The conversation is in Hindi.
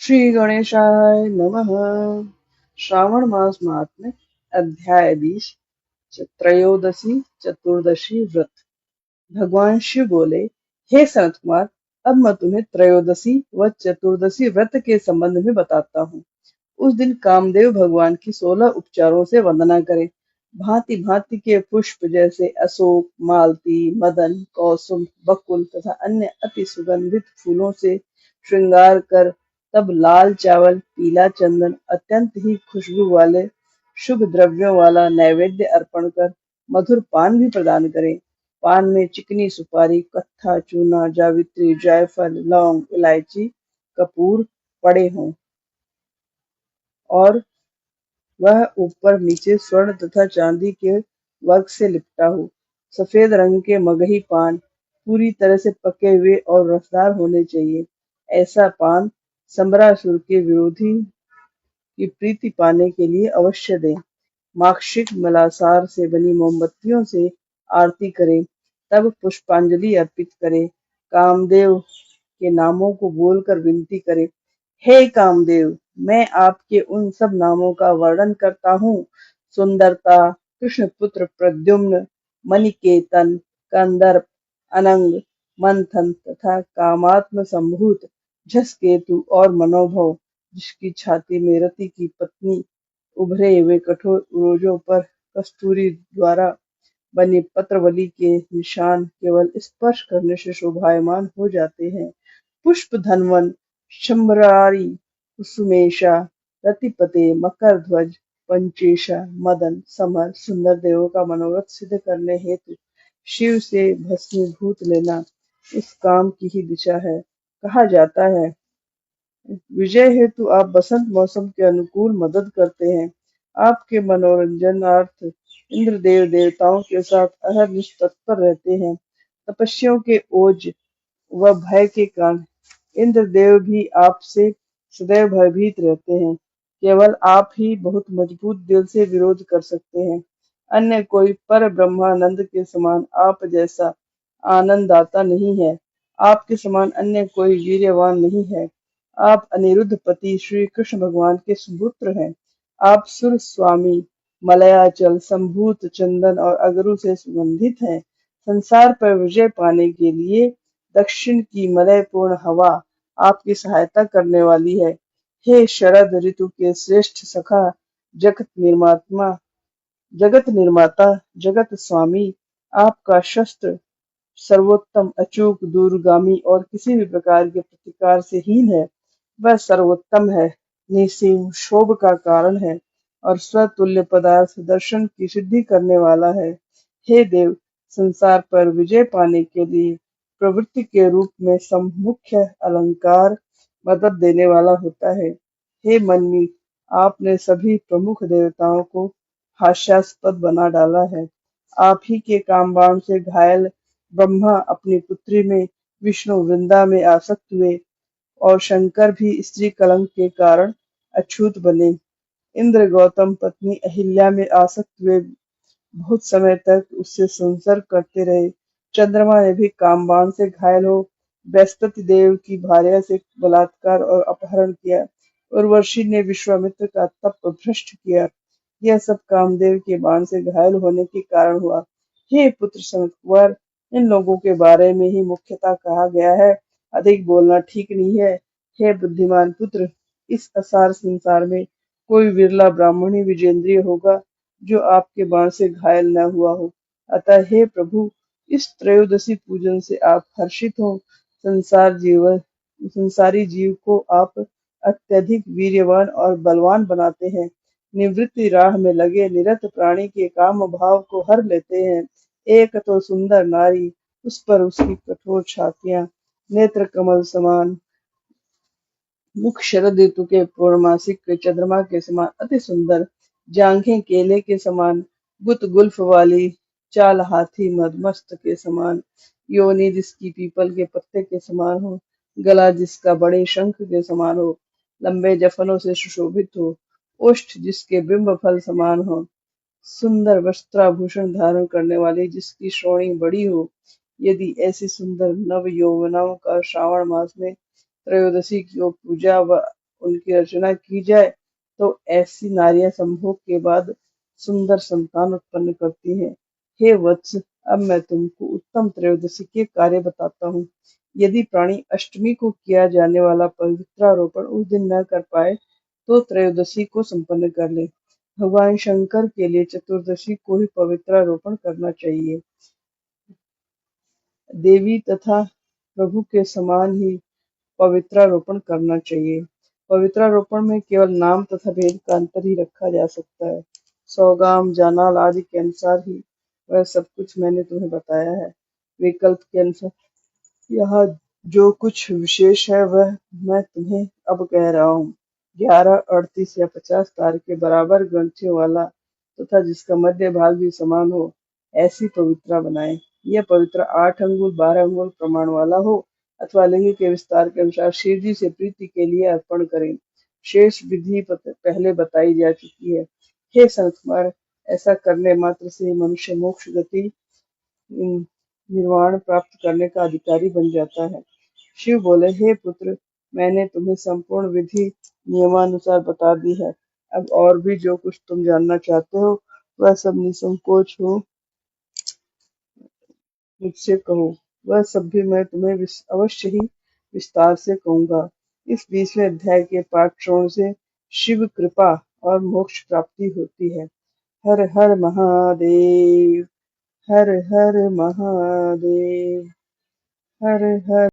श्री गणेशाय नमः। श्रावण मास महात्म्य अध्याय 20 त्रयोदशी चतुर्दशी व्रत। भगवान शिव बोले, हे सनत कुमार, अब मैं तुम्हें त्रयोदशी व चतुर्दशी व्रत के संबंध में बताता हूँ। उस दिन कामदेव भगवान की 16 उपचारों से वंदना करें। भांति भांति के पुष्प जैसे अशोक, मालती, मदन, कौसुम, बकुल तथा अन्य अति सुगंधित फूलों से श्रृंगार कर तब लाल चावल, पीला चंदन, अत्यंत ही खुशबू वाले शुभ द्रव्यों वाला नैवेद्य अर्पण कर मधुर पान भी प्रदान करें। पान में चिकनी सुपारी, कत्था, चूना, जावित्री, जायफल, लौंग, इलायची, कपूर पड़े हों और वह ऊपर नीचे स्वर्ण तथा चांदी के वर्क से लिपटा हो। सफेद रंग के मगही पान पूरी तरह से पके हुए और रसदार होने चाहिए। ऐसा पान संबरासुर के विरोधी की प्रीति पाने के लिए अवश्य दें। माक्षिक मलासार से बनी मोमबत्तियों से आरती करें, तब पुष्पांजलि अर्पित करें। कामदेव के नामों को बोलकर विनती करें, हे कामदेव, मैं आपके उन सब नामों का वर्णन करता हूँ। सुंदरता, कृष्ण पुत्र प्रद्युम्न, मणिकेतन, कंदर्प, अनंग, मंथन तथा कामात्म संभूत झसकेतु और मनोभव, जिसकी छाती में रति की पत्नी उभरे हुए कठोर उरोजों पर कस्तूरी द्वारा बने पत्रवली के निशान केवल स्पर्श करने से शोभायमान हो जाते हैं। पुष्प धनवन, शंभरारी, कुसुमेशा, रतिपते, मकर ध्वज, पंचेशा, मदन, समर, सुंदर देवों का मनोरथ सिद्ध करने हेतु शिव से भस्मीभूत लेना इस काम की ही दिशा है। कहा जाता है, विजय हेतु आप बसंत मौसम के अनुकूल मदद करते हैं। आपके मनोरंजनार्थ इंद्र देव देवताओं के साथ अहरनिश तत्पर रहते हैं। तपस्वियों के ओज व भय के कारण इंद्र देव भी आपसे सदैव भयभीत रहते हैं। केवल आप ही बहुत मजबूत दिल से विरोध कर सकते हैं। अन्य कोई पर ब्रह्मानंद के समान आप जैसा आनंददाता नहीं है। आपके समान अन्य कोई वीर्यवान नहीं है। आप अनिरुद्ध पति श्री कृष्ण भगवान के सुपुत्र हैं। आप सुर स्वामी, मलयाचल, संभूत, चंदन और अगरू से सुगंधित हैं। संसार पर विजय पाने के लिए दक्षिण की मलयपूर्ण हवा आपकी सहायता करने वाली है। हे शरद ऋतु के श्रेष्ठ सखा, जगत निर्मात्मा, जगत निर्माता, जगत स्वामी, आपका शस्त्र सर्वोत्तम, अचूक, दूरगामी और किसी भी प्रकार के प्रतिकार से हीन है। वह सर्वोत्तम है, निसीम शोभ का कारण है और स्वतुल्य पदार्थ दर्शन की सिद्धि करने वाला है। हे देव, संसार पर विजय पाने के लिए प्रवृत्ति के रूप में मुख्य अलंकार मदद देने वाला होता है। हे मन्वी, आपने सभी प्रमुख देवताओं को हास्यास्पद बना डाला है। आप ही के कामबाण से घायल ब्रह्मा अपनी पुत्री में विष्णु वृंदा में आसक्त हुए और शंकर भी स्त्री कलंक के कारण अछूत बने। इंद्र गौतम पत्नी अहिल्या में आसक्त हुए बहुत समय तक उससे संसर्ग करते रहे। चंद्रमा ने भी कामबाण से घायल हो बृहस्पति देव की भार्या से बलात्कार और अपहरण किया। उर्वशी ने विश्वामित्र का तप भ्रष्ट किया। यह सब कामदेव के बाण से घायल होने के कारण हुआ। हे पुत्र सनतकुमार, इन लोगों के बारे में ही मुख्यतः कहा गया है, अधिक बोलना ठीक नहीं है। हे बुद्धिमान पुत्र, इस असार संसार में कोई विरला ब्राह्मण ही विजेंद्रिय होगा जो आपके बाण से घायल न हुआ हो। अतः हे प्रभु, इस त्रयोदशी पूजन से आप हर्षित हो। संसारी जीव को आप अत्यधिक वीर्यवान और बलवान बनाते हैं। निवृत्ति राह में लगे निरत प्राणी के काम भाव को हर लेते हैं। एक तो सुंदर नारी, उस पर उसकी कठोर छातियां, नेत्र कमल समान मुख शरद ऋतु के पूर्णमासिक के चंद्रमा के समान अति सुंदर, जांघें केले के समान, गुत गुल्फ वाली, चाल हाथी मदमस्त के समान, योनि जिसकी पीपल के पत्ते के समान हो, गला जिसका बड़े शंख के समान हो, लंबे जफनों से सुशोभित हो, ओष्ठ जिसके बिंब फल समान हो, सुंदर वस्त्राभूषण धारण करने वाली जिसकी श्रोणी बड़ी हो। यदि ऐसी सुंदर नव यौवनाओं का श्रावण मास में त्रयोदशी की पूजा व उनकी रचना की जाए तो ऐसी नारियां संभोग के बाद सुंदर संतान उत्पन्न करती हैं। हे वत्स, अब मैं तुमको उत्तम त्रयोदशी के कार्य बताता हूँ। यदि प्राणी अष्टमी को किया जाने वाला पवित्रारोपण उस दिन न कर पाए तो त्रयोदशी को संपन्न कर ले। भगवान शंकर के लिए चतुर्दशी को ही पवित्रारोपण करना चाहिए। देवी तथा प्रभु के समान ही पवित्रारोपण करना चाहिए। पवित्रारोपण में केवल नाम तथा भेद का अंतर ही रखा जा सकता है। सौगाम, जानाल आदि के अनुसार ही वह सब कुछ मैंने तुम्हें बताया है। विकल्प के अनुसार यहाँ जो कुछ विशेष है वह मैं तुम्हें अब कह रहा हूँ। 11, 38 या 50 तार के बराबर ग्रंथियों वाला तथा जिसका मध्य भाग भी समान हो, ऐसी पवित्रा बनाएं। यह पवित्रा 8 अंगुल 12 अंगुल प्रमाण वाला हो अथवा लिंग के विस्तार के अनुसार शिव जी से प्रीति के लिए अर्पण करें। शेष विधि पहले बताई जा चुकी है। हे सनत कुमार, ऐसा करने मात्र से ही मनुष्य मोक्ष गति निर्वाण प्राप्त करने का अधिकारी बन जाता है। शिव बोले, हे पुत्र, मैंने तुम्हें संपूर्ण विधि नियमानुसार बता दी है। अब और भी जो कुछ तुम जानना चाहते हो वह सब निसंकोच हो मुझसे कहो। वह सब भी मैं तुम्हें अवश्य ही विस्तार से कहूंगा। इस 20वें अध्याय के पाठ श्रवण से शिव कृपा और मोक्ष प्राप्ति होती है। हर हर महादेव। हर हर महादेव। हर हर